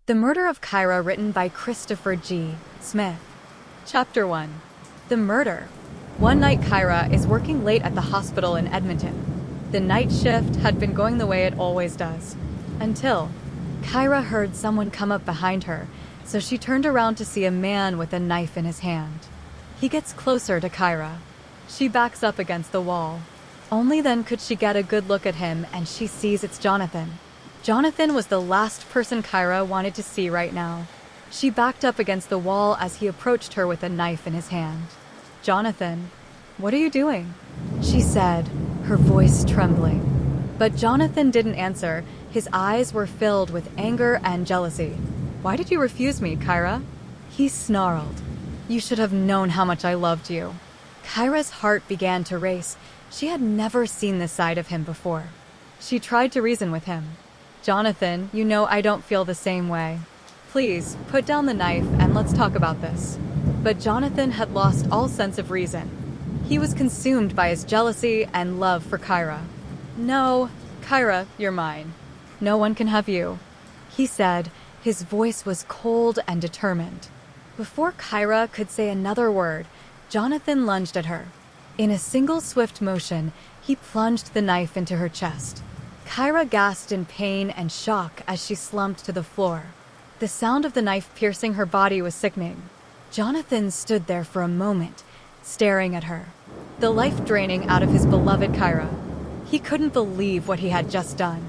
The Murder of Kyra, written by Christopher G. Smith. Chapter 1. The Murder. One night Kyra is working late at the hospital in Edmonton. The night shift had been going the way it always does. Until Kyra heard someone come up behind her, so she turned around to see a man with a knife in his hand. He gets closer to Kyra. She backs up against the wall. Only then could she get a good look at him, and she sees it's Johnathan. Johnathan was the last person Kyra wanted to see right now. She backed up against the wall as he approached her with a knife in his hand. "Johnathan, what are you doing?" she said, her voice trembling. But Johnathan didn't answer. His eyes were filled with anger and jealousy. "Why did you refuse me, Kyra?" he snarled. "You should have known how much I loved you." Kyra's heart began to race. She had never seen this side of him before. She tried to reason with him. "Johnathan, you know I don't feel the same way. Please, put down the knife and let's talk about this." But Johnathan had lost all sense of reason. He was consumed by his jealousy and love for Kyra. "No, Kyra, you're mine. No one can have you," he said. His voice was cold and determined. Before Kyra could say another word, Johnathan lunged at her. In a single swift motion, he plunged the knife into her chest. Kyra gasped in pain and shock as she slumped to the floor. The sound of the knife piercing her body was sickening. Johnathan stood there for a moment, staring at her, the life draining out of his beloved Kyra. He couldn't believe what he had just done.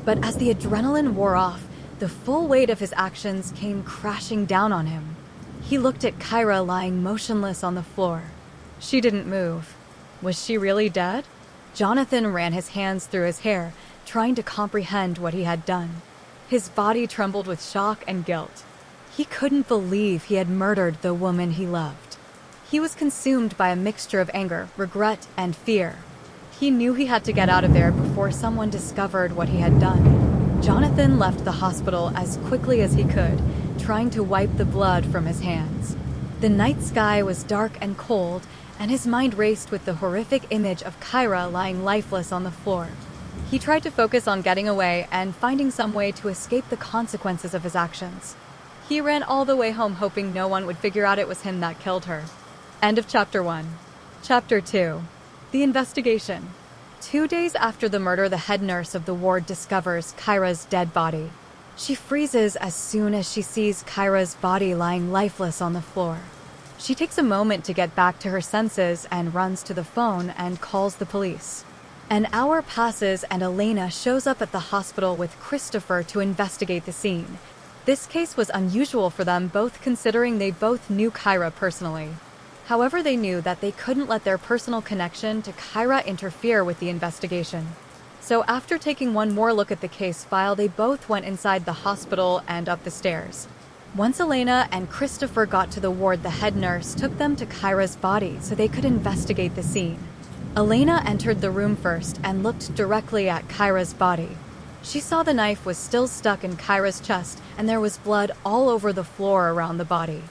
But as the adrenaline wore off, the full weight of his actions came crashing down on him. He looked at Kyra lying motionless on the floor. She didn't move. Was she really dead? Johnathan ran his hands through his hair, trying to comprehend what he had done. His body trembled with shock and guilt. He couldn't believe he had murdered the woman he loved. He was consumed by a mixture of anger, regret, and fear. He knew he had to get out of there before someone discovered what he had done. Johnathan left the hospital as quickly as he could, trying to wipe the blood from his hands. The night sky was dark and cold, and his mind raced with the horrific image of Kyra lying lifeless on the floor. He tried to focus on getting away and finding some way to escape the consequences of his actions. He ran all the way home hoping no one would figure out it was him that killed her. End of Chapter 1. Chapter 2. The Investigation. 2 days after the murder, the head nurse of the ward discovers Kyra's dead body. She freezes as soon as she sees Kyra's body lying lifeless on the floor. She takes a moment to get back to her senses and runs to the phone and calls the police. An hour passes and Elena shows up at the hospital with Christopher to investigate the scene. This case was unusual for them both, considering they both knew Kyra personally. However, they knew that they couldn't let their personal connection to Kyra interfere with the investigation. So after taking one more look at the case file, they both went inside the hospital and up the stairs. Once Elena and Christopher got to the ward, the head nurse took them to Kyra's body so they could investigate the scene. Elena entered the room first and looked directly at Kyra's body. She saw the knife was still stuck in Kyra's chest and there was blood all over the floor around the body.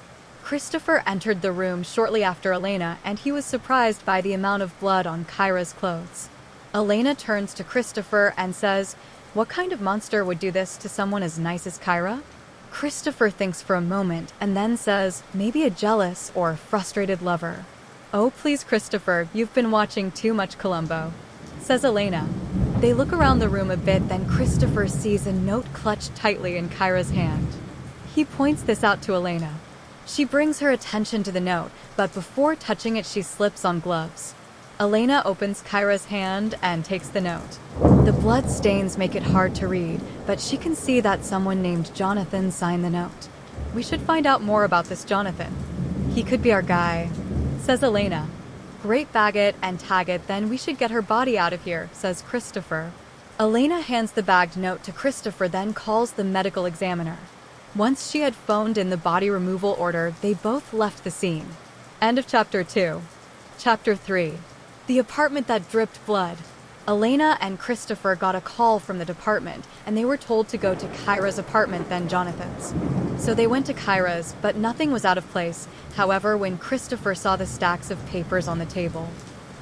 Christopher entered the room shortly after Elena, and he was surprised by the amount of blood on Kyra's clothes. Elena turns to Christopher and says, "What kind of monster would do this to someone as nice as Kyra?" Christopher thinks for a moment and then says, "Maybe a jealous or frustrated lover." "Oh, please, Christopher, you've been watching too much Columbo," says Elena. They look around the room a bit, then Christopher sees a note clutched tightly in Kyra's hand. He points this out to Elena. She brings her attention to the note, but before touching it, she slips on gloves. Elena opens Kyra's hand and takes the note. The blood stains make it hard to read, but she can see that someone named Johnathan signed the note. "We should find out more about this Johnathan. He could be our guy," says Elena. "Great, bag it and tag it, then we should get her body out of here," says Christopher. Elena hands the bagged note to Christopher, then calls the medical examiner. Once she had phoned in the body removal order, they both left the scene. End of Chapter 2. Chapter 3. The apartment that dripped blood. Elena and Christopher got a call from the department, and they were told to go to Kyra's apartment, then Johnathan's. So they went to Kyra's, but nothing was out of place. However, when Christopher saw the stacks of papers on the table,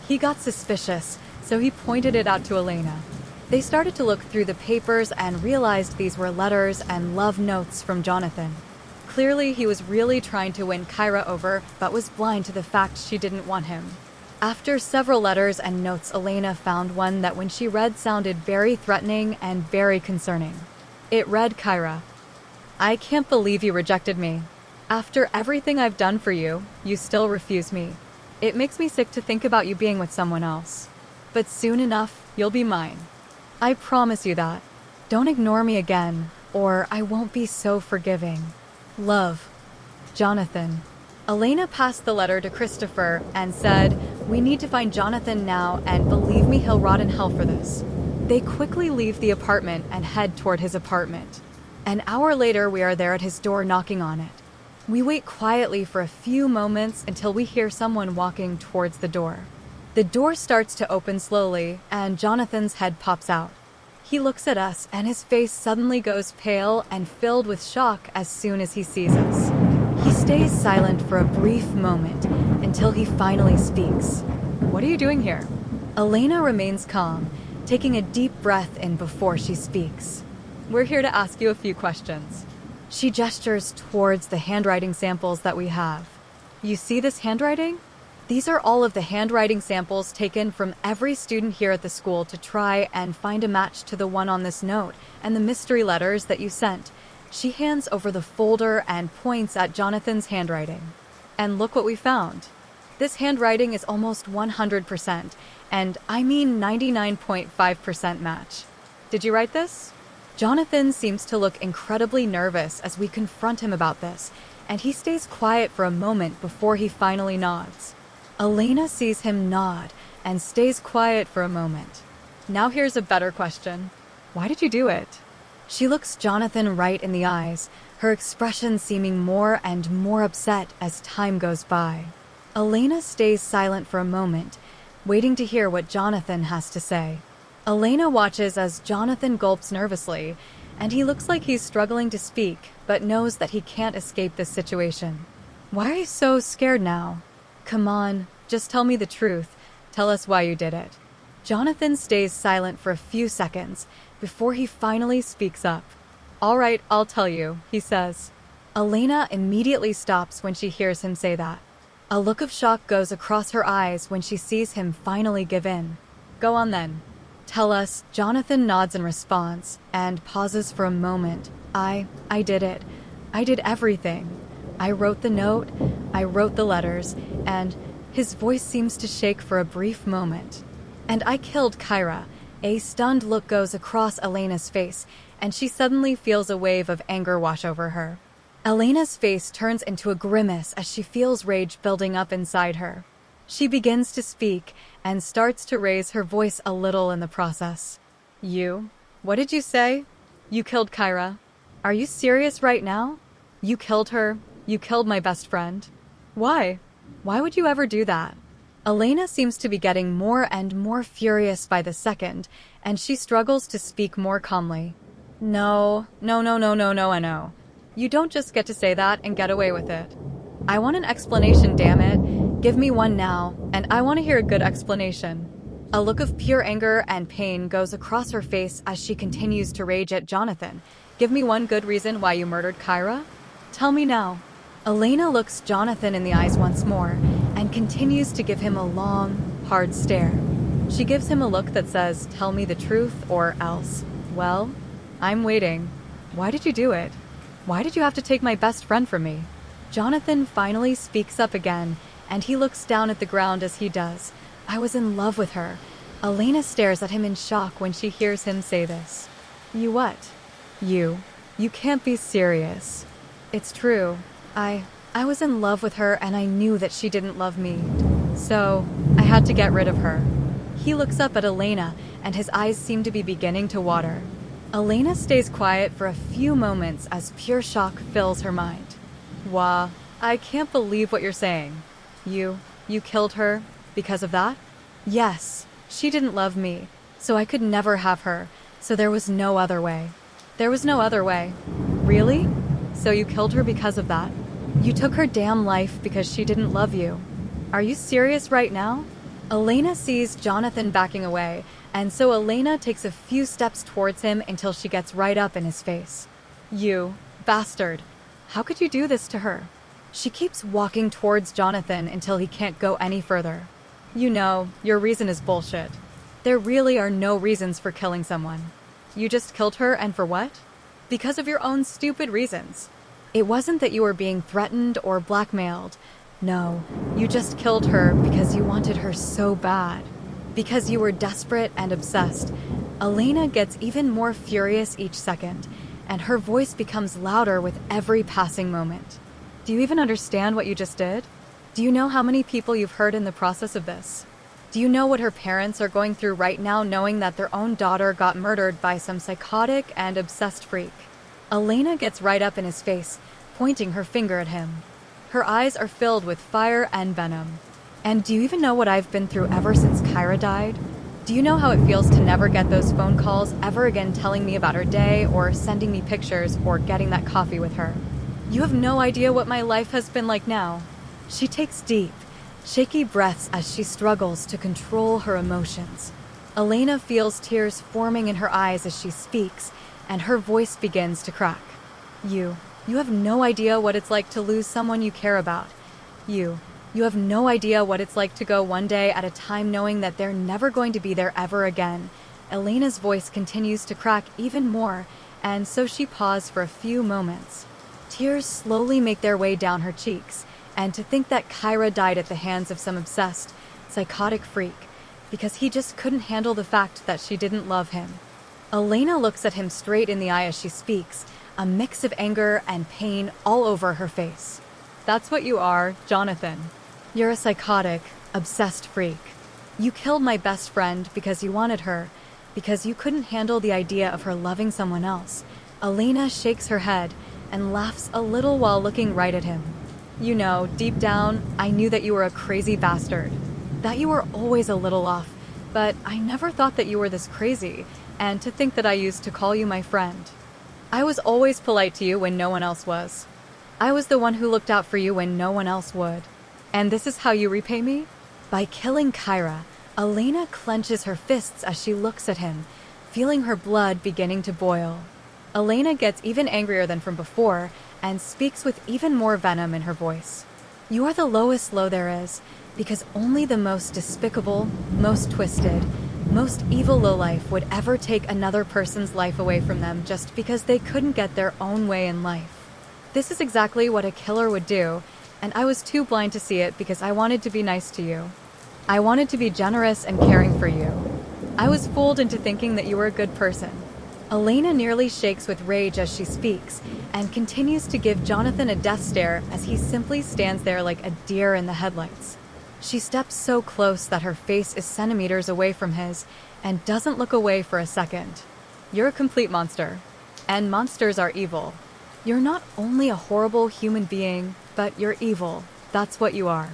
he got suspicious, so he pointed it out to Elena. They started to look through the papers and realized these were letters and love notes from Johnathan. Clearly, he was really trying to win Kyra over, but was blind to the fact she didn't want him. After several letters and notes, Elena found one that when she read sounded very threatening and very concerning. It read, "Kyra, I can't believe you rejected me. After everything I've done for you, you still refuse me. It makes me sick to think about you being with someone else. But soon enough, you'll be mine. I promise you that. Don't ignore me again, or I won't be so forgiving. Love, Johnathan." Elena passed the letter to Christopher and said, "We need to find Johnathan now, and believe me, he'll rot in hell for this." They quickly leave the apartment and head toward his apartment. An hour later, we are there at his door knocking on it. We wait quietly for a few moments until we hear someone walking towards the door. The door starts to open slowly, and Johnathan's head pops out. He looks at us, and his face suddenly goes pale and filled with shock as soon as he sees us. He stays silent for a brief moment until he finally speaks. "What are you doing here?" Elena remains calm, taking a deep breath in before she speaks. "We're here to ask you a few questions." She gestures towards the handwriting samples that we have. "You see this handwriting? These are all of the handwriting samples taken from every student here at the school to try and find a match to the one on this note and the mystery letters that you sent." She hands over the folder and points at Johnathan's handwriting. "And look what we found. This handwriting is almost 100%, and I mean 99.5% match. Did you write this?" Johnathan seems to look incredibly nervous as we confront him about this, and he stays quiet for a moment before he finally nods. Elena sees him nod and stays quiet for a moment. "Now here's a better question. Why did you do it?" She looks Johnathan right in the eyes, her expression seeming more and more upset as time goes by. Elena stays silent for a moment, waiting to hear what Johnathan has to say. Elena watches as Johnathan gulps nervously, and he looks like he's struggling to speak, but knows that he can't escape this situation. "Why are you so scared now? Come on, just tell me the truth. Tell us why you did it." Johnathan stays silent for a few seconds before he finally speaks up. "All right, I'll tell you," he says. Elena immediately stops when she hears him say that. A look of shock goes across her eyes when she sees him finally give in. "Go on then. Tell us." Johnathan nods in response and pauses for a moment. I did it. I did everything. I wrote the note, I wrote the letters, and his voice seems to shake for a brief moment. "And I killed Kyra." A stunned look goes across Elena's face, and she suddenly feels a wave of anger wash over her. Elena's face turns into a grimace as she feels rage building up inside her. She begins to speak and starts to raise her voice a little in the process. "You? What did you say? You killed Kyra? Are you serious right now? You killed her? You killed my best friend? Why? Why would you ever do that?" Elena seems to be getting more and more furious by the second, and she struggles to speak more calmly. No. You don't just get to say that and get away with it. I want an explanation, damn it. Give me one now, and I want to hear a good explanation." A look of pure anger and pain goes across her face as she continues to rage at Johnathan. "Give me one good reason why you murdered Kyra? Tell me now." Elena looks Johnathan in the eyes once more and continues to give him a long, hard stare. She gives him a look that says, "Tell me the truth or else." "Well, I'm waiting. Why did you do it? Why did you have to take my best friend from me?" Johnathan finally speaks up again, and he looks down at the ground as he does. "I was in love with her." Elena stares at him in shock when she hears him say this. "You what? You can't be serious." "It's true. I was in love with her and I knew that she didn't love me. So I had to get rid of her." He looks up at Elena and his eyes seem to be beginning to water. Elena stays quiet for a few moments as pure shock fills her mind. "Wah, I can't believe what you're saying. You killed her because of that?" "Yes, she didn't love me, so I could never have her, so there was no other way." "There was no other way? Really? So you killed her because of that? You took her damn life because she didn't love you. Are you serious right now?" Elena sees Johnathan backing away And so Elena takes a few steps towards him until she gets right up in his face. You bastard. How could you do this to her? She keeps walking towards Johnathan until he can't go any further. You know, your reason is bullshit. There really are no reasons for killing someone. You just killed her, and for what? Because of your own stupid reasons. It wasn't that you were being threatened or blackmailed. No, you just killed her because you wanted her so bad. Because you were desperate and obsessed. Elena gets even more furious each second, and her voice becomes louder with every passing moment. Do you even understand what you just did? Do you know how many people you've hurt in the process of this? Do you know what her parents are going through right now, knowing that their own daughter got murdered by some psychotic and obsessed freak? Elena gets right up in his face, pointing her finger at him. Her eyes are filled with fire and venom. And do you even know what I've been through ever since Kyra died? Do you know how it feels to never get those phone calls ever again telling me about her day or sending me pictures or getting that coffee with her? You have no idea what my life has been like now. She takes deep, shaky breaths as she struggles to control her emotions. Elena feels tears forming in her eyes as she speaks, and her voice begins to crack. You have no idea what it's like to lose someone you care about. You have no idea what it's like to go one day at a time knowing that they're never going to be there ever again. Elena's voice continues to crack even more, and so she paused for a few moments. Tears slowly make their way down her cheeks, and to think that Kyra died at the hands of some obsessed, psychotic freak, because he just couldn't handle the fact that she didn't love him. Elena looks at him straight in the eye as she speaks, a mix of anger and pain all over her face. That's what you are, Johnathan. You're a psychotic, obsessed freak. You killed my best friend because you wanted her, because you couldn't handle the idea of her loving someone else. Elena shakes her head and laughs a little while looking right at him. You know, deep down, I knew that you were a crazy bastard. That you were always a little off, but I never thought that you were this crazy, and to think that I used to call you my friend. I was always polite to you when no one else was. I was the one who looked out for you when no one else would. And this is how you repay me? By killing Kyra. Elena clenches her fists as she looks at him, feeling her blood beginning to boil. Elena gets even angrier than from before and speaks with even more venom in her voice. You are the lowest low there is, because only the most despicable, most twisted, most evil lowlife would ever take another person's life away from them just because they couldn't get their own way in life. This is exactly what a killer would do, and I was too blind to see it because I wanted to be nice to you. I wanted to be generous and caring for you. I was fooled into thinking that you were a good person. Elena nearly shakes with rage as she speaks, and continues to give Johnathan a death stare as he simply stands there like a deer in the headlights. She steps so close that her face is centimeters away from his, and doesn't look away for a second. You're a complete monster, and monsters are evil. You're not only a horrible human being, but you're evil. That's what you are.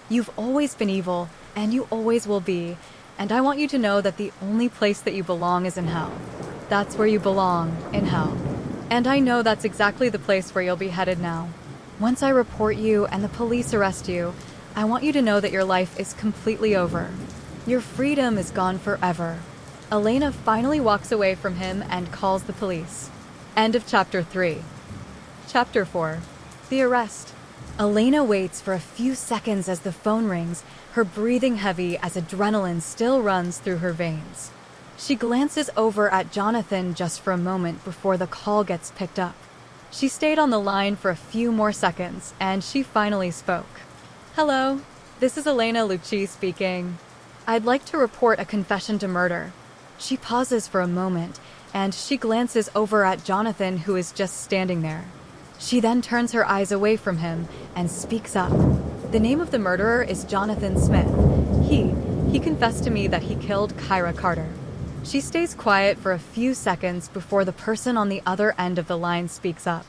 You've always been evil, and you always will be, and I want you to know that the only place that you belong is in hell. That's where you belong, in hell. And I know that's exactly the place where you'll be headed now. Once I report you and the police arrest you, I want you to know that your life is completely over. Your freedom is gone forever. Elena finally walks away from him and calls the police. End of Chapter 3. Chapter 4. The Arrest. Elena waits for a few seconds as the phone rings, her breathing heavy as adrenaline still runs through her veins. She glances over at Johnathan just for a moment before the call gets picked up. She stayed on the line for a few more seconds, and she finally spoke. Hello, this is Elena Lucci speaking. I'd like to report a confession to murder. She pauses for a moment, and she glances over at Johnathan, who is just standing there. She then turns her eyes away from him and speaks up. The name of the murderer is Johnathan Smith. He confessed to me that he killed Kyra Carter. She stays quiet for a few seconds before the person on the other end of the line speaks up.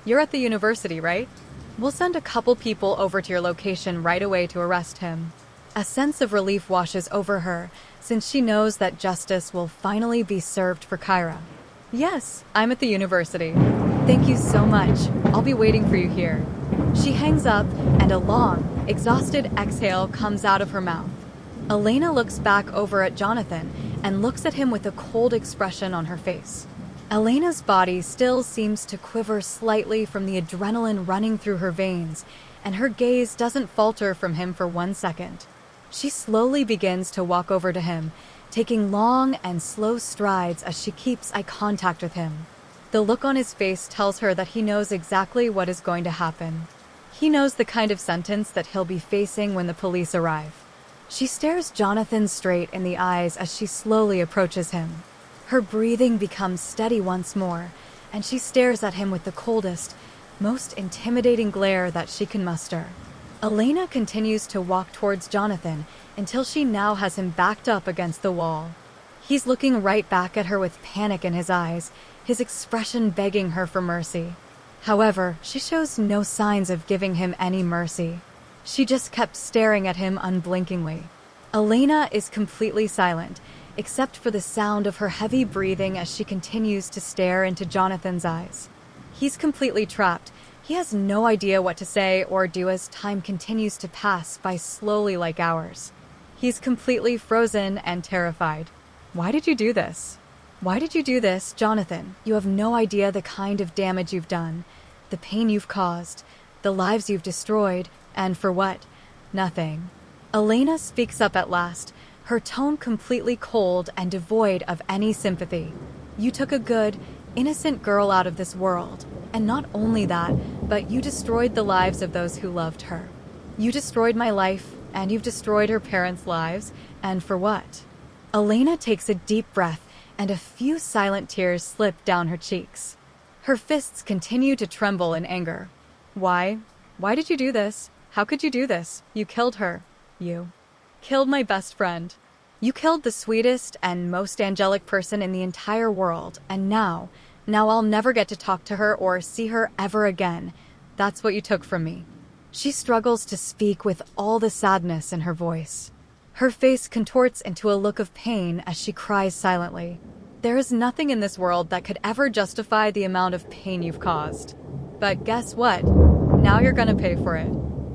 You're at the university, right? We'll send a couple people over to your location right away to arrest him. A sense of relief washes over her, since she knows that justice will finally be served for Kyra. Yes, I'm at the university. Thank you so much. I'll be waiting for you here. She hangs up, and a long, exhausted exhale comes out of her mouth. Elena looks back over at Johnathan, and looks at him with a cold expression on her face. Elena's body still seems to quiver slightly from the adrenaline running through her veins, and her gaze doesn't falter from him for 1 second. She slowly begins to walk over to him, taking long and slow strides as she keeps eye contact with him. The look on his face tells her that he knows exactly what is going to happen. He knows the kind of sentence that he'll be facing when the police arrive. She stares Johnathan straight in the eyes as she slowly approaches him. Her breathing becomes steady once more, and she stares at him with the coldest, most intimidating glare that she can muster. Elena continues to walk towards Johnathan until she now has him backed up against the wall. He's looking right back at her with panic in his eyes, his expression begging her for mercy. However, she shows no signs of giving him any mercy. She just kept staring at him unblinkingly. Elena is completely silent, except for the sound of her heavy breathing as she continues to stare into Johnathan's eyes. He's completely trapped. He has no idea what to say or do as time continues to pass by slowly like hours. He's completely frozen and terrified. Why did you do this? Why did you do this, Johnathan? You have no idea the kind of damage you've done, the pain you've caused, the lives you've destroyed, and for what? Nothing. Elena speaks up at last, her tone completely cold and devoid of any sympathy. You took a good, innocent girl out of this world, and not only that, but you destroyed the lives of those who loved her. You destroyed my life, and you've destroyed her parents' lives, and for what? Elena takes a deep breath, and a few silent tears slip down her cheeks. Her fists continue to tremble in anger. Why? Why did you do this? How could you do this? You killed her. You killed my best friend. You killed the sweetest and most angelic person in the entire world, and now I'll never get to talk to her or see her ever again. That's what you took from me. She struggles to speak with all the sadness in her voice. Her face contorts into a look of pain as she cries silently. There is nothing in this world that could ever justify the amount of pain you've caused. But guess what? Now you're gonna pay for it.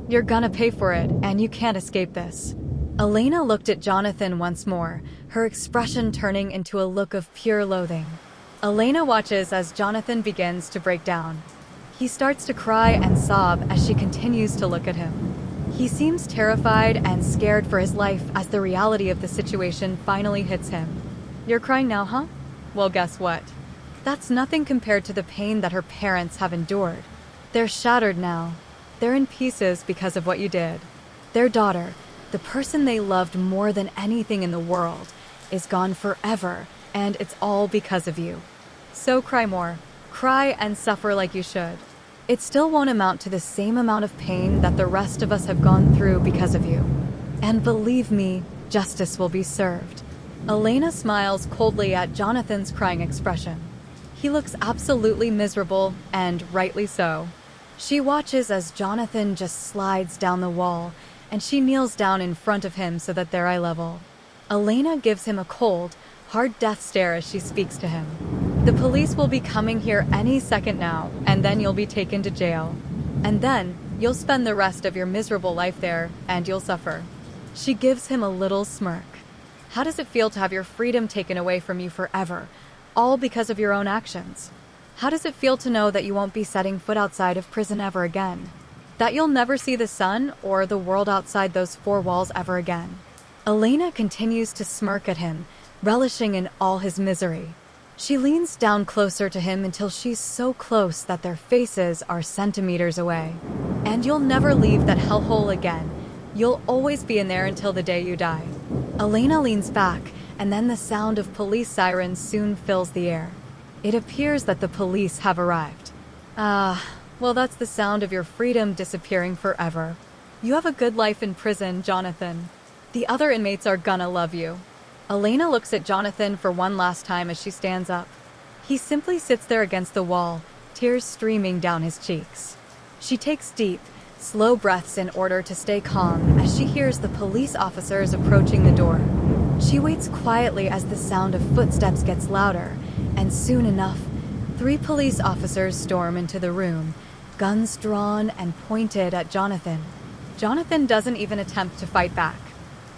You're gonna pay for it, and you can't escape this. Elena looked at Johnathan once more, her expression turning into a look of pure loathing. Elena watches as Johnathan begins to break down. He starts to cry and sob as she continues to look at him. He seems terrified and scared for his life as the reality of the situation finally hits him. You're crying now, huh? Well, guess what? That's nothing compared to the pain that her parents have endured. They're shattered now. They're in pieces because of what you did. Their daughter, the person they loved more than anything in the world, is gone forever, and it's all because of you. So cry more. Cry and suffer like you should. It still won't amount to the same amount of pain that the rest of us have gone through because of you. And believe me, justice will be served. Elena smiles coldly at Johnathan's crying expression. He looks absolutely miserable, and rightly so. She watches as Johnathan just slides down the wall, and she kneels down in front of him so that they're eye level. Elena gives him a cold, hard death stare as she speaks to him. The police will be coming here any second now, and then you'll be taken to jail. And then you'll spend the rest of your miserable life there, and you'll suffer. She gives him a little smirk. How does it feel to have your freedom taken away from you forever, all because of your own actions? How does it feel to know that you won't be setting foot outside of prison ever again? That you'll never see the sun or the world outside those four walls ever again? Elena continues to smirk at him, relishing in all his misery. She leans down closer to him until she's so close that their faces are centimeters away. And you'll never leave that hellhole again. You'll always be in there until the day you die. Elena leans back, and then the sound of police sirens soon fills the air. It appears that the police have arrived. Well, that's the sound of your freedom disappearing forever. You have a good life in prison, Johnathan. The other inmates are gonna love you. Elena looks at Johnathan for one last time as she stands up. He simply sits there against the wall, tears streaming down his cheeks. She takes deep, slow breaths in order to stay calm as she hears the police officers approaching the door. She waits quietly as the sound of footsteps gets louder, and soon enough, 3 police officers storm into the room, guns drawn and pointed at Johnathan. Johnathan doesn't even attempt to fight back.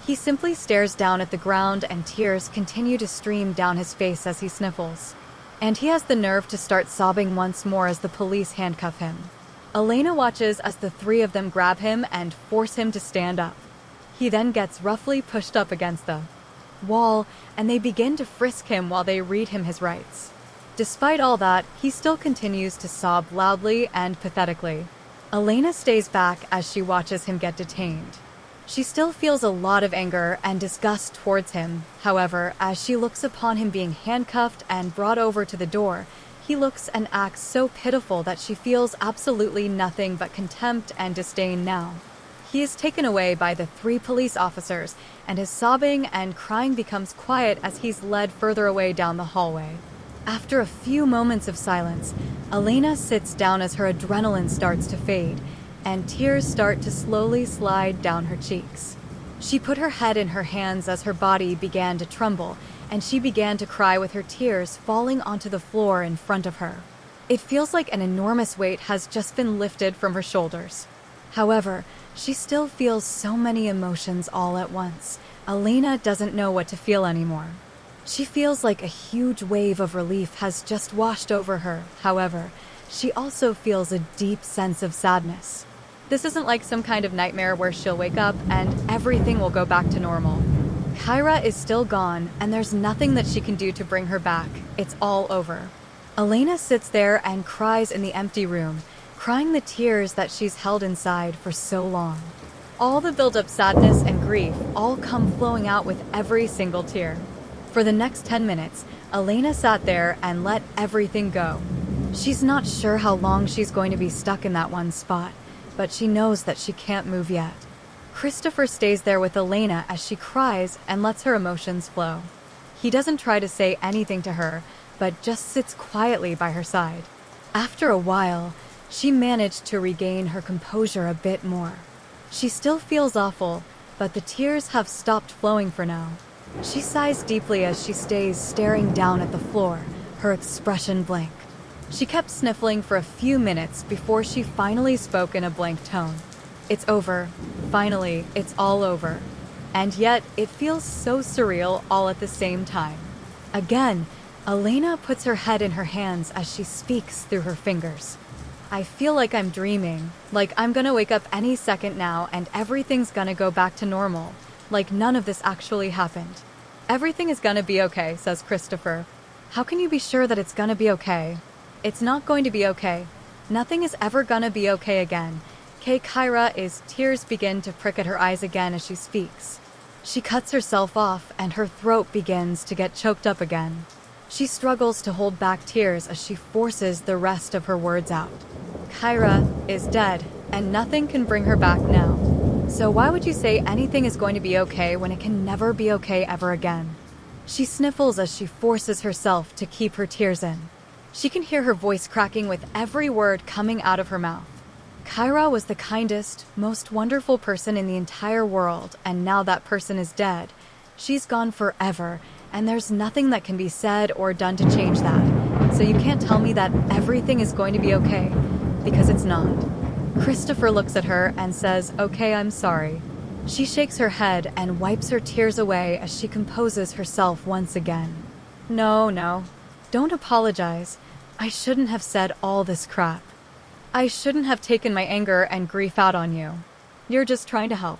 He simply stares down at the ground and tears continue to stream down his face as he sniffles. And he has the nerve to start sobbing once more as the police handcuff him. Elena watches as the three of them grab him and force him to stand up. He then gets roughly pushed up against the wall, and they begin to frisk him while they read him his rights. Despite all that, he still continues to sob loudly and pathetically. Elena stays back as she watches him get detained. She still feels a lot of anger and disgust towards him. However, as she looks upon him being handcuffed and brought over to the door, he looks and acts so pitiful that she feels absolutely nothing but contempt and disdain now. He is taken away by the three police officers, and his sobbing and crying becomes quiet as he's led further away down the hallway. After a few moments of silence, Elena sits down as her adrenaline starts to fade, and tears start to slowly slide down her cheeks. She put her head in her hands as her body began to tremble, and she began to cry with her tears falling onto the floor in front of her. It feels like an enormous weight has just been lifted from her shoulders. However, she still feels so many emotions all at once. Elena doesn't know what to feel anymore. She feels like a huge wave of relief has just washed over her. However, she also feels a deep sense of sadness. This isn't like some kind of nightmare where she'll wake up and everything will go back to normal. Kyra is still gone, and there's nothing that she can do to bring her back. It's all over. Elena sits there and cries in the empty room, crying the tears that she's held inside for so long. All the built-up sadness and grief all come flowing out with every single tear. For the next 10 minutes, Elena sat there and let everything go. She's not sure how long she's going to be stuck in that one spot, but she knows that she can't move yet. Christopher stays there with Elena as she cries and lets her emotions flow. He doesn't try to say anything to her, but just sits quietly by her side. After a while, she managed to regain her composure a bit more. She still feels awful, but the tears have stopped flowing for now. She sighs deeply as she stays staring down at the floor, her expression blank. She kept sniffling for a few minutes before she finally spoke in a blank tone. It's over. Finally, it's all over. And yet, it feels so surreal all at the same time. Again, Elena puts her head in her hands as she speaks through her fingers. I feel like I'm dreaming, like I'm gonna wake up any second now and everything's gonna go back to normal, like none of this actually happened. Everything is gonna be okay, says Christopher. How can you be sure that it's gonna be okay? It's not going to be okay. Nothing is ever gonna be okay again. Kyra tears begin to prick at her eyes again as she speaks. She cuts herself off and her throat begins to get choked up again. She struggles to hold back tears as she forces the rest of her words out. Kyra is dead, and nothing can bring her back now. So why would you say anything is going to be okay when it can never be okay ever again? She sniffles as she forces herself to keep her tears in. She can hear her voice cracking with every word coming out of her mouth. Kyra was the kindest, most wonderful person in the entire world, and now that person is dead. She's gone forever, and there's nothing that can be said or done to change that. So you can't tell me that everything is going to be okay, because it's not. Christopher looks at her and says, "Okay, I'm sorry." She shakes her head and wipes her tears away as she composes herself once again. No, don't apologize. I shouldn't have said all this crap. I shouldn't have taken my anger and grief out on you. You're just trying to help.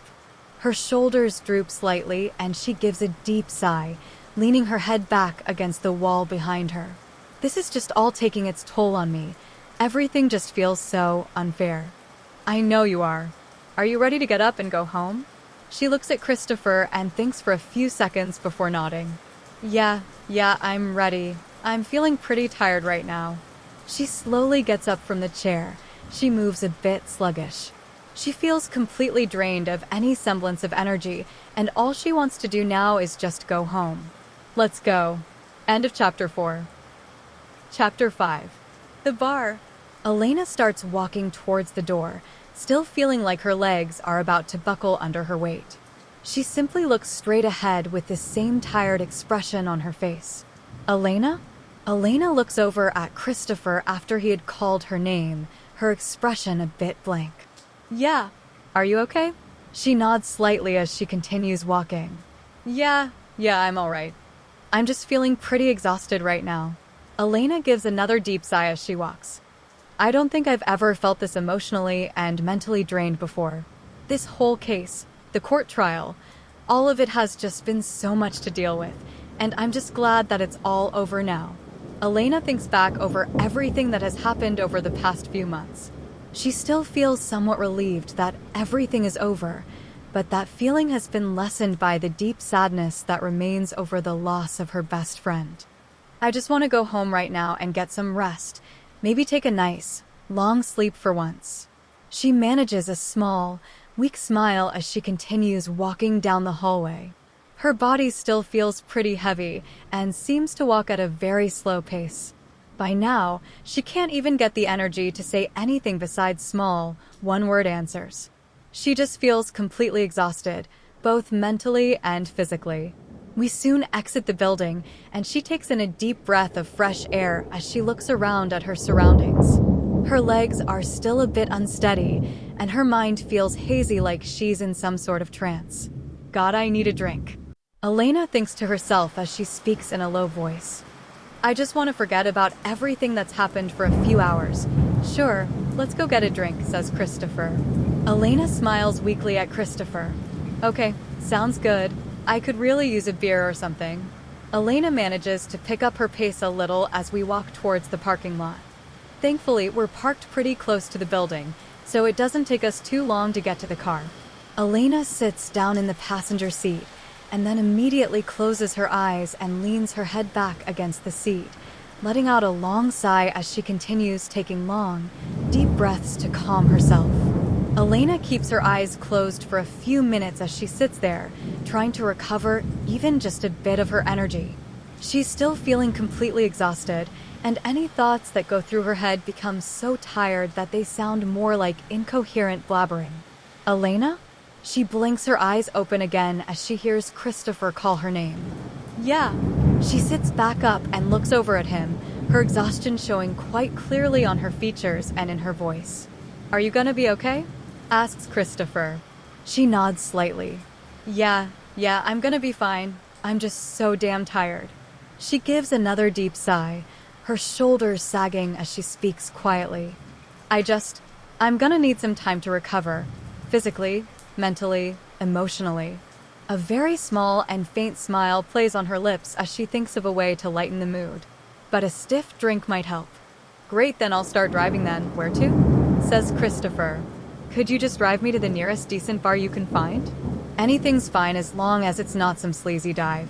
Her shoulders droop slightly and she gives a deep sigh, leaning her head back against the wall behind her. This is just all taking its toll on me. Everything just feels so unfair. I know you are. Are you ready to get up and go home? She looks at Christopher and thinks for a few seconds before nodding. Yeah, I'm ready. I'm feeling pretty tired right now. She slowly gets up from the chair. She moves a bit sluggish. She feels completely drained of any semblance of energy, and all she wants to do now is just go home. Let's go. End of Chapter 4. Chapter 5. The bar. Elena starts walking towards the door, still feeling like her legs are about to buckle under her weight. She simply looks straight ahead with the same tired expression on her face. Elena? Elena looks over at Christopher after he had called her name, her expression a bit blank. Yeah. Are you okay? She nods slightly as she continues walking. Yeah, I'm alright. I'm just feeling pretty exhausted right now. Elena gives another deep sigh as she walks. I don't think I've ever felt this emotionally and mentally drained before. This whole case, the court trial, all of it has just been so much to deal with, and I'm just glad that it's all over now. Elena thinks back over everything that has happened over the past few months. She still feels somewhat relieved that everything is over, but that feeling has been lessened by the deep sadness that remains over the loss of her best friend. I just want to go home right now and get some rest, maybe take a nice, long sleep for once. She manages a small, weak smile as she continues walking down the hallway. Her body still feels pretty heavy and seems to walk at a very slow pace. By now, she can't even get the energy to say anything besides small, one-word answers. She just feels completely exhausted, both mentally and physically. We soon exit the building, and she takes in a deep breath of fresh air as she looks around at her surroundings. Her legs are still a bit unsteady, and her mind feels hazy like she's in some sort of trance. God, I need a drink. Elena thinks to herself as she speaks in a low voice. I just want to forget about everything that's happened for a few hours. Sure, let's go get a drink, says Christopher. Elena smiles weakly at Christopher. Okay, sounds good. I could really use a beer or something. Elena manages to pick up her pace a little as we walk towards the parking lot. Thankfully, we're parked pretty close to the building, so it doesn't take us too long to get to the car. Elena sits down in the passenger seat, and then immediately closes her eyes and leans her head back against the seat, letting out a long sigh as she continues taking long, deep breaths to calm herself. Elena keeps her eyes closed for a few minutes as she sits there, trying to recover even just a bit of her energy. She's still feeling completely exhausted, and any thoughts that go through her head become so tired that they sound more like incoherent blabbering. Elena? She blinks her eyes open again as she hears Christopher call her name. Yeah. She sits back up and looks over at him, her exhaustion showing quite clearly on her features and in her voice. Are you gonna be okay? Asks Christopher. She nods slightly. Yeah, I'm gonna be fine. I'm just so damn tired. She gives another deep sigh, her shoulders sagging as she speaks quietly. I'm gonna need some time to recover, physically, mentally, emotionally. A very small and faint smile plays on her lips as she thinks of a way to lighten the mood. But a stiff drink might help. Great, then I'll start driving then. Where to? Says Christopher. Could you just drive me to the nearest decent bar you can find? Anything's fine as long as it's not some sleazy dive.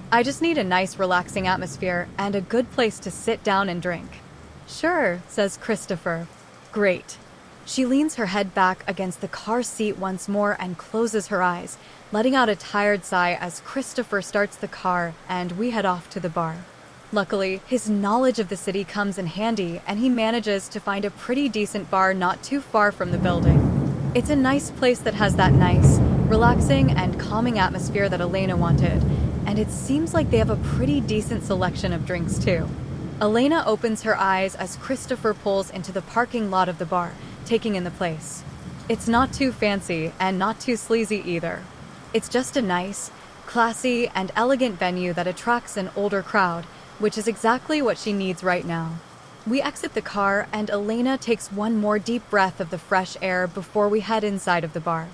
I just need a nice relaxing atmosphere and a good place to sit down and drink. Sure, says Christopher. Great. She leans her head back against the car seat once more and closes her eyes, letting out a tired sigh as Christopher starts the car and we head off to the bar. Luckily, his knowledge of the city comes in handy and he manages to find a pretty decent bar not too far from the building. It's a nice place that has that nice, relaxing and calming atmosphere that Elena wanted, and it seems like they have a pretty decent selection of drinks too. Elena opens her eyes as Christopher pulls into the parking lot of the bar, taking in the place. It's not too fancy and not too sleazy either. It's just a nice, classy, and elegant venue that attracts an older crowd, which is exactly what she needs right now. We exit the car and Elena takes one more deep breath of the fresh air before we head inside of the bar.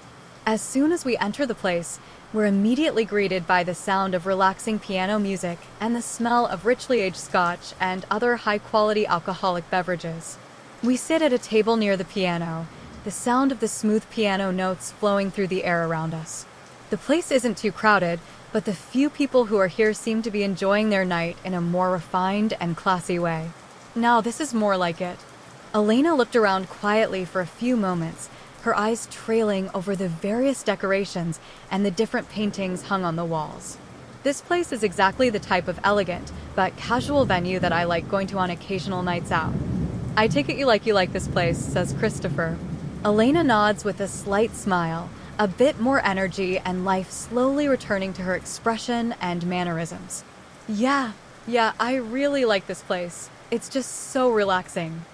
As soon as we enter the place, we're immediately greeted by the sound of relaxing piano music and the smell of richly aged scotch and other high-quality alcoholic beverages. We sit at a table near the piano, the sound of the smooth piano notes flowing through the air around us. The place isn't too crowded, but the few people who are here seem to be enjoying their night in a more refined and classy way. Now, this is more like it. Elena looked around quietly for a few moments, her eyes trailing over the various decorations and the different paintings hung on the walls. This place is exactly the type of elegant, but casual venue that I like going to on occasional nights out. I take it you like this place, says Christopher. Elena nods with a slight smile, a bit more energy and life slowly returning to her expression and mannerisms. Yeah, I really like this place. It's just so relaxing.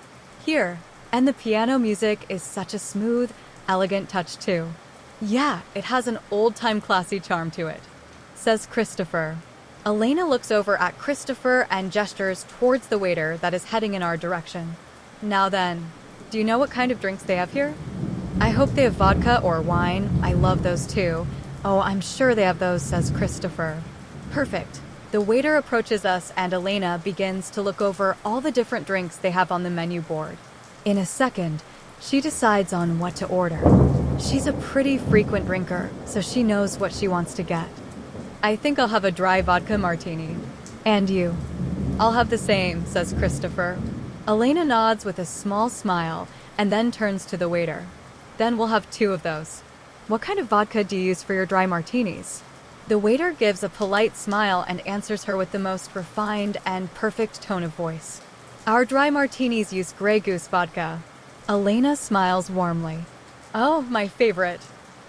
Here, and the piano music is such a smooth, elegant touch too. Yeah, it has an old-time classy charm to it, says Christopher. Elena looks over at Christopher and gestures towards the waiter that is heading in our direction. Now then, do you know what kind of drinks they have here? I hope they have vodka or wine. I love those too. Oh, I'm sure they have those, says Christopher. Perfect. The waiter approaches us and Elena begins to look over all the different drinks they have on the menu board. In a second, she decides on what to order. She's a pretty frequent drinker, so she knows what she wants to get. I think I'll have a dry vodka martini. And you? I'll have the same, says Christopher. Elena nods with a small smile and then turns to the waiter. Then we'll have 2 of those. What kind of vodka do you use for your dry martinis? The waiter gives a polite smile and answers her with the most refined and perfect tone of voice. Our dry martinis use Grey Goose vodka. Elena smiles warmly. Oh, my favorite.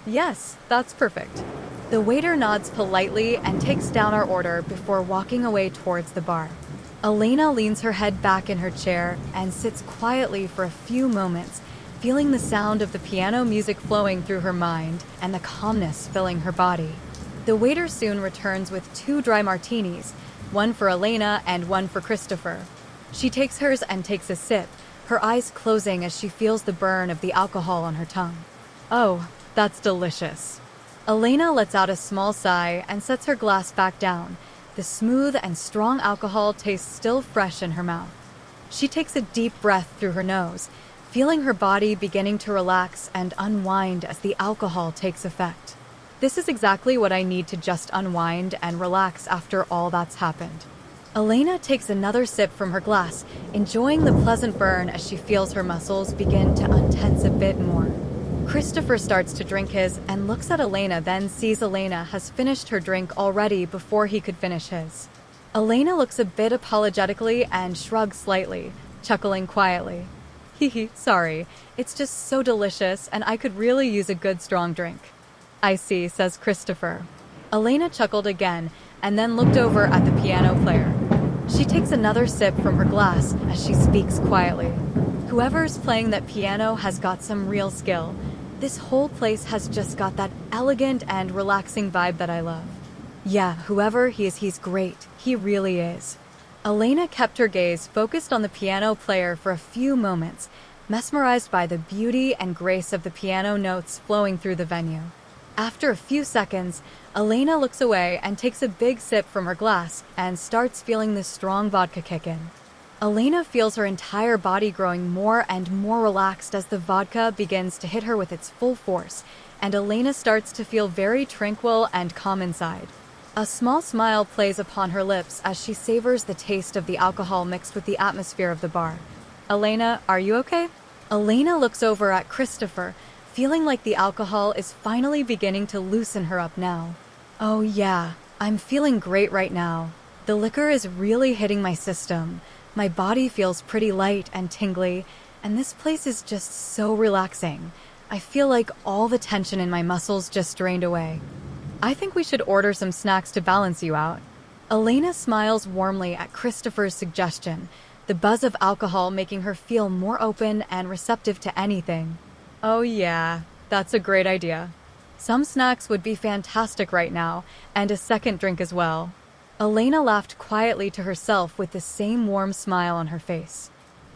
Yes, that's perfect. The waiter nods politely and takes down our order before walking away towards the bar. Elena leans her head back in her chair and sits quietly for a few moments, feeling the sound of the piano music flowing through her mind and the calmness filling her body. The waiter soon returns with 2 dry martinis, one for Elena and one for Christopher. She takes hers and takes a sip, her eyes closing as she feels the burn of the alcohol on her tongue. Oh, that's delicious. Elena lets out a small sigh and sets her glass back down. The smooth and strong alcohol tastes still fresh in her mouth. She takes a deep breath through her nose, feeling her body beginning to relax and unwind as the alcohol takes effect. This is exactly what I need to just unwind and relax after all that's happened. Elena takes another sip from her glass, enjoying the pleasant burn as she feels her muscles begin to untense a bit more. Christopher starts to drink his and looks at Elena, then sees Elena has finished her drink already before he could finish his. Elena looks a bit apologetically and shrugs slightly, chuckling quietly. Hehe, sorry, it's just so delicious and I could really use a good strong drink. I see, says Christopher. Elena chuckled again and then looked over at the piano player. She takes another sip from her glass as she speaks quietly. Whoever's playing that piano has got some real skill. This whole place has just got that elegant and relaxing vibe that I love. Yeah, whoever he is, he's great. He really is. Elena kept her gaze focused on the piano player for a few moments, mesmerized by the beauty and grace of the piano notes flowing through the venue. After a few seconds, Elena looks away and takes a big sip from her glass and starts feeling the strong vodka kick in. Elena feels her entire body growing more and more relaxed as the vodka begins to hit her with its full force, and Elena starts to feel very tranquil and calm inside. A small smile plays upon her lips as she savors the taste of the alcohol mixed with the atmosphere of the bar. Elena, are you okay? Elena looks over at Christopher, feeling like the alcohol is finally beginning to loosen her up now. Oh yeah, I'm feeling great right now. The liquor is really hitting my system. My body feels pretty light and tingly, and this place is just so relaxing. I feel like all the tension in my muscles just drained away. I think we should order some snacks to balance you out. Elena smiles warmly at Christopher's suggestion, the buzz of alcohol making her feel more open and receptive to anything. Oh yeah, that's a great idea. Some snacks would be fantastic right now, and a second drink as well. Elena laughed quietly to herself with the same warm smile on her face.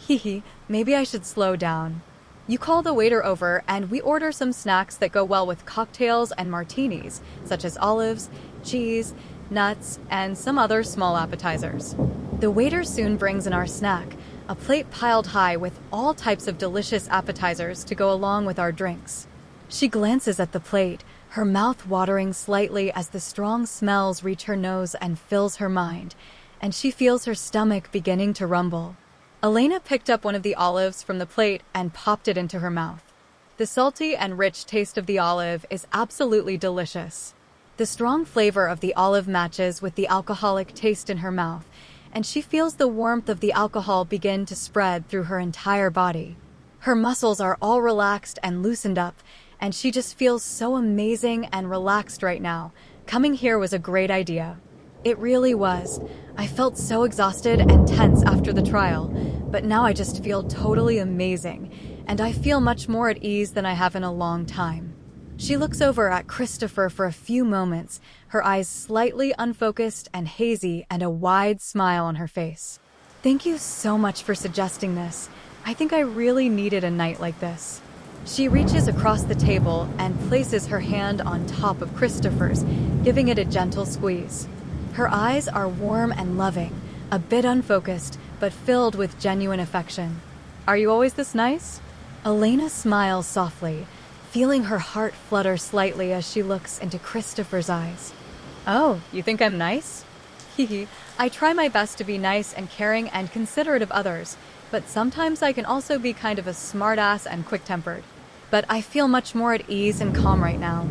Hehe, maybe I should slow down. You call the waiter over and we order some snacks that go well with cocktails and martinis, such as olives, cheese, nuts, and some other small appetizers. The waiter soon brings in our snack, a plate piled high with all types of delicious appetizers to go along with our drinks. She glances at the plate, her mouth watering slightly as the strong smells reach her nose and fills her mind, and she feels her stomach beginning to rumble. Elena picked up one of the olives from the plate and popped it into her mouth. The salty and rich taste of the olive is absolutely delicious. The strong flavor of the olive matches with the alcoholic taste in her mouth, and she feels the warmth of the alcohol begin to spread through her entire body. Her muscles are all relaxed and loosened up, and she just feels so amazing and relaxed right now. Coming here was a great idea. It really was. I felt so exhausted and tense after the trial, but now I just feel totally amazing, and I feel much more at ease than I have in a long time. She looks over at Christopher for a few moments, her eyes slightly unfocused and hazy and a wide smile on her face. Thank you so much for suggesting this. I think I really needed a night like this. She reaches across the table and places her hand on top of Christopher's, giving it a gentle squeeze. Her eyes are warm and loving, a bit unfocused, but filled with genuine affection. Are you always this nice? Elena smiles softly, feeling her heart flutter slightly as she looks into Christopher's eyes. Oh, you think I'm nice? Hehe, I try my best to be nice and caring and considerate of others, but sometimes I can also be kind of a smartass and quick-tempered. But I feel much more at ease and calm right now.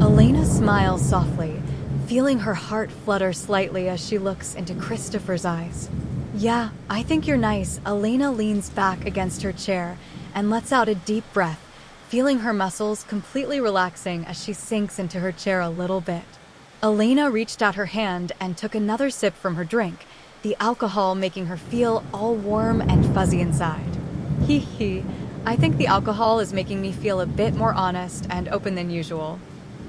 Elena smiles softly, feeling her heart flutter slightly as she looks into Christopher's eyes. Yeah, I think you're nice. Elena leans back against her chair and lets out a deep breath, feeling her muscles completely relaxing as she sinks into her chair a little bit. Elena reached out her hand and took another sip from her drink, the alcohol making her feel all warm and fuzzy inside. Hee hee, I think the alcohol is making me feel a bit more honest and open than usual.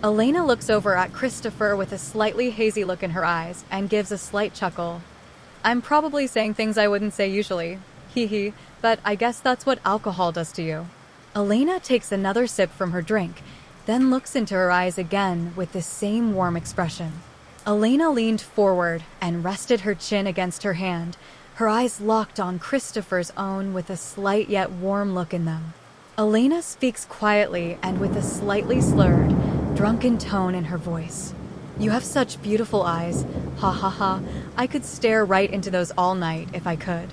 Elena looks over at Christopher with a slightly hazy look in her eyes and gives a slight chuckle. I'm probably saying things I wouldn't say usually. Hee hee, but I guess that's what alcohol does to you. Elena takes another sip from her drink, then looks into her eyes again with the same warm expression. Elena leaned forward and rested her chin against her hand, her eyes locked on Christopher's own with a slight yet warm look in them. Elena speaks quietly and with a slightly slurred, drunken tone in her voice. You have such beautiful eyes. Ha ha ha. I could stare right into those all night if I could.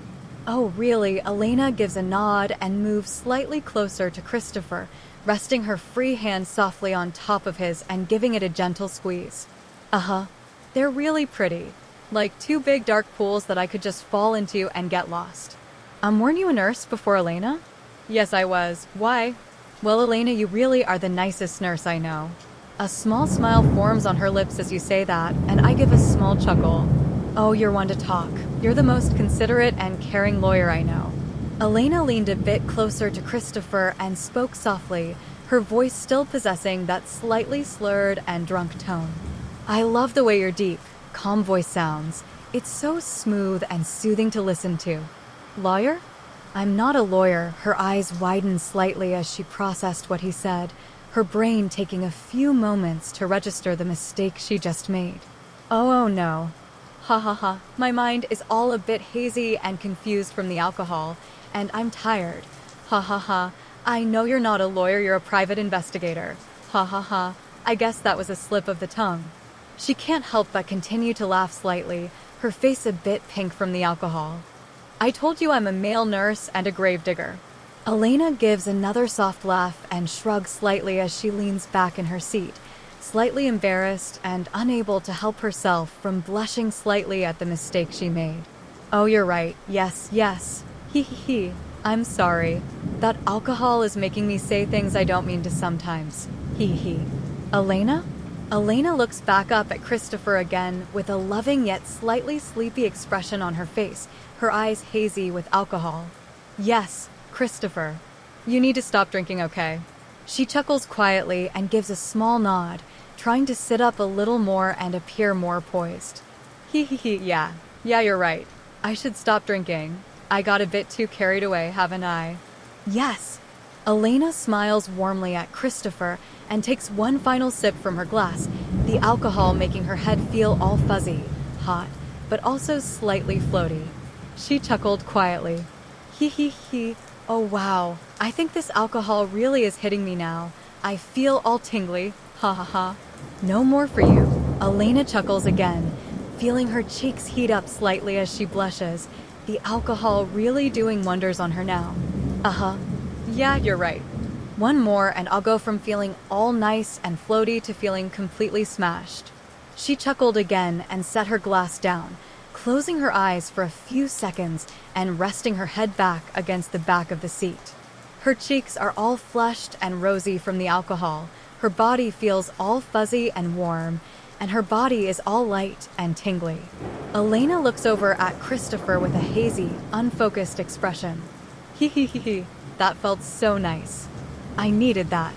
Oh, really? Elena gives a nod and moves slightly closer to Christopher, resting her free hand softly on top of his and giving it a gentle squeeze. Uh-huh. They're really pretty. Like two big dark pools that I could just fall into and get lost. Weren't you a nurse before Elena? Yes, I was. Why? Well, Elena, you really are the nicest nurse I know. A small smile forms on her lips as you say that, and I give a small chuckle. Oh, you're one to talk. You're the most considerate and caring lawyer I know. Elena leaned a bit closer to Christopher and spoke softly, her voice still possessing that slightly slurred and drunk tone. I love the way your deep, calm voice sounds. It's so smooth and soothing to listen to. Lawyer? I'm not a lawyer. Her eyes widened slightly as she processed what he said, her brain taking a few moments to register the mistake she just made. Oh no. Ha ha ha. My mind is all a bit hazy and confused from the alcohol, and I'm tired. Ha ha ha. I know you're not a lawyer, you're a private investigator. Ha ha ha. I guess that was a slip of the tongue. She can't help but continue to laugh slightly, her face a bit pink from the alcohol. I told you I'm a male nurse and a gravedigger. Elena gives another soft laugh and shrugs slightly as she leans back in her seat, slightly embarrassed and unable to help herself from blushing slightly at the mistake she made. Oh, you're right. Yes, yes. Hee hee hee. I'm sorry. That alcohol is making me say things I don't mean to sometimes. Hee hee. Elena? Elena looks back up at Christopher again with a loving yet slightly sleepy expression on her face, her eyes hazy with alcohol. Yes, Christopher. You need to stop drinking, okay? She chuckles quietly and gives a small nod, trying to sit up a little more and appear more poised. Hee hee hee, yeah, you're right. I should stop drinking. I got a bit too carried away, haven't I? Yes. Elena smiles warmly at Christopher and takes one final sip from her glass, the alcohol making her head feel all fuzzy, hot, but also slightly floaty. She chuckled quietly. Hee hee hee. Oh wow, I think this alcohol really is hitting me now. I feel all tingly. Ha ha ha. No more for you. Elena chuckles again, feeling her cheeks heat up slightly as she blushes, the alcohol really doing wonders on her now. Uh-huh. Yeah, you're right. One more and I'll go from feeling all nice and floaty to feeling completely smashed. She chuckled again and set her glass down, closing her eyes for a few seconds and resting her head back against the back of the seat. Her cheeks are all flushed and rosy from the alcohol, her body feels all fuzzy and warm, and her body is all light and tingly. Elena looks over at Christopher with a hazy, unfocused expression. Hee hee hee hee, that felt so nice. I needed that.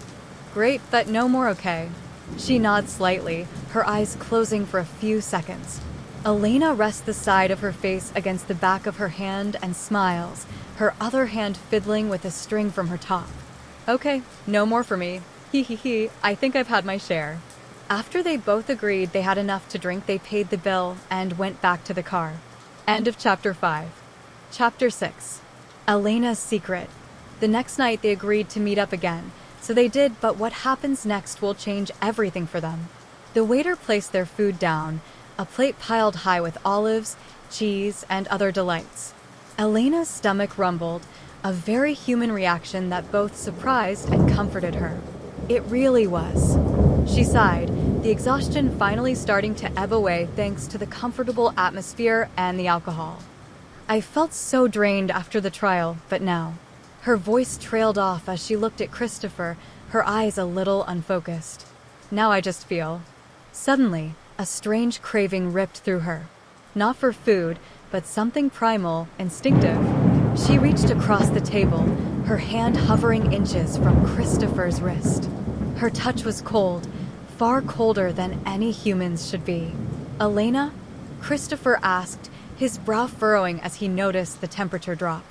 Great, but no more okay. She nods slightly, her eyes closing for a few seconds. Elena rests the side of her face against the back of her hand and smiles, her other hand fiddling with a string from her top. Okay, no more for me. Hee hee hee, I think I've had my share. After they both agreed they had enough to drink, they paid the bill and went back to the car. End of Chapter 5. Chapter 6. Elena's Secret. The next night they agreed to meet up again, so they did, but what happens next will change everything for them. The waiter placed their food down, a plate piled high with olives, cheese, and other delights. Elena's stomach rumbled, a very human reaction that both surprised and comforted her. It really was. She sighed, the exhaustion finally starting to ebb away thanks to the comfortable atmosphere and the alcohol. I felt so drained after the trial, but now. Her voice trailed off as she looked at Christopher, her eyes a little unfocused. Now I just feel. Suddenly, a strange craving ripped through her. Not for food, but something primal, instinctive. She reached across the table, her hand hovering inches from Christopher's wrist. Her touch was cold, far colder than any humans should be. Elena? Christopher asked, his brow furrowing as he noticed the temperature drop.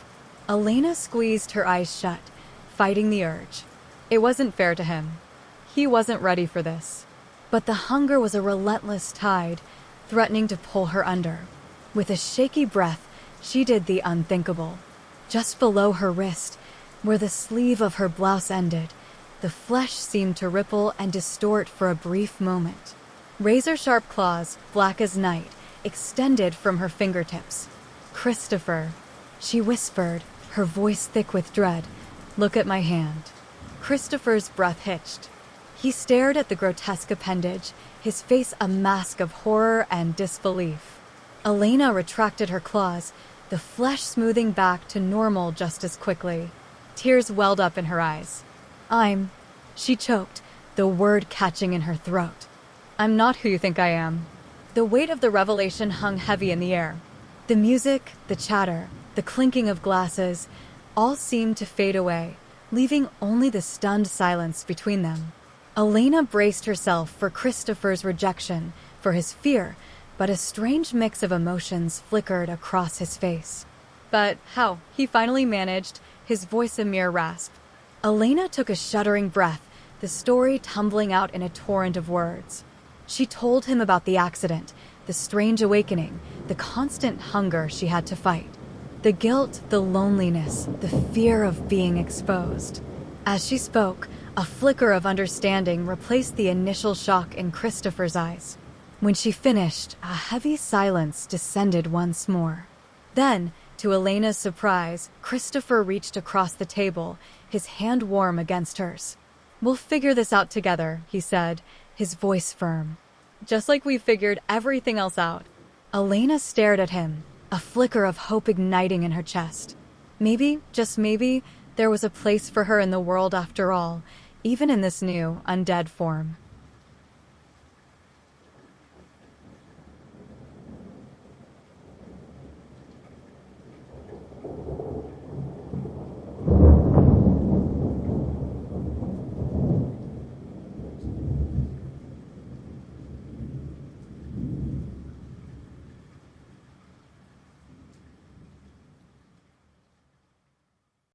Elena squeezed her eyes shut, fighting the urge. It wasn't fair to him. He wasn't ready for this. But the hunger was a relentless tide, threatening to pull her under. With a shaky breath, she did the unthinkable. Just below her wrist, where the sleeve of her blouse ended, the flesh seemed to ripple and distort for a brief moment. Razor-sharp claws, black as night, extended from her fingertips. "Christopher," she whispered, her voice thick with dread, "look at my hand." Christopher's breath hitched. He stared at the grotesque appendage, his face a mask of horror and disbelief. Elena retracted her claws, the flesh smoothing back to normal just as quickly. Tears welled up in her eyes. She choked, the word catching in her throat. "I'm not who you think I am." The weight of the revelation hung heavy in the air. The music, the chatter, the clinking of glasses, all seemed to fade away, leaving only the stunned silence between them. Elena braced herself for Christopher's rejection, for his fear, but a strange mix of emotions flickered across his face. "But how?" he finally managed, his voice a mere rasp. Elena took a shuddering breath, the story tumbling out in a torrent of words. She told him about the accident, the strange awakening, the constant hunger she had to fight. The guilt, the loneliness, the fear of being exposed. As she spoke, a flicker of understanding replaced the initial shock in Christopher's eyes. When she finished, a heavy silence descended once more. Then, to Elena's surprise, Christopher reached across the table, his hand warm against hers. "We'll figure this out together," he said, his voice firm. "Just like we figured everything else out." Elena stared at him, a flicker of hope igniting in her chest. Maybe, just maybe, there was a place for her in the world after all, even in this new, undead form.